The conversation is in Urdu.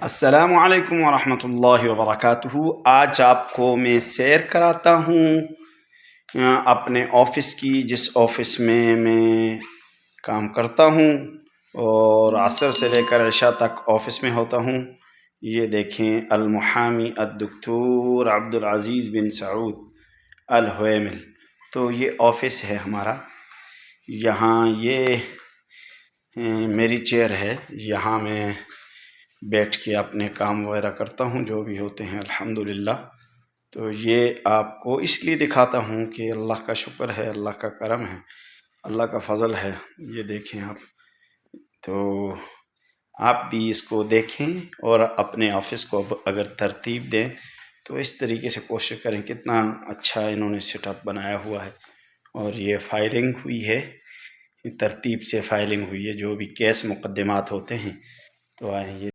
السلام علیکم ورحمۃ اللہ وبرکاتہ۔ آج آپ کو میں سیر کراتا ہوں اپنے آفس کی، جس آفس میں کام کرتا ہوں اور عصر سے لے کر عشاء تک آفس میں ہوتا ہوں۔ یہ دیکھیں، المحامی الدکتور عبدالعزیز بن سعود الحویمل، تو یہ آفس ہے ہمارا۔ یہاں یہ میری چیئر ہے، یہاں میں بیٹھ کے اپنے کام وغیرہ کرتا ہوں جو بھی ہوتے ہیں الحمدللہ۔ تو یہ آپ کو اس لیے دکھاتا ہوں کہ اللہ کا شکر ہے، اللہ کا کرم ہے، اللہ کا فضل ہے۔ یہ دیکھیں آپ، تو آپ بھی اس کو دیکھیں اور اپنے آفس کو اگر ترتیب دیں تو اس طریقے سے کوشش کریں۔ کتنا اچھا انہوں نے سیٹ اپ بنایا ہوا ہے، اور یہ فائلنگ ہوئی ہے، ترتیب سے فائلنگ ہوئی ہے، جو بھی کیس مقدمات ہوتے ہیں۔ تو آئیں یہ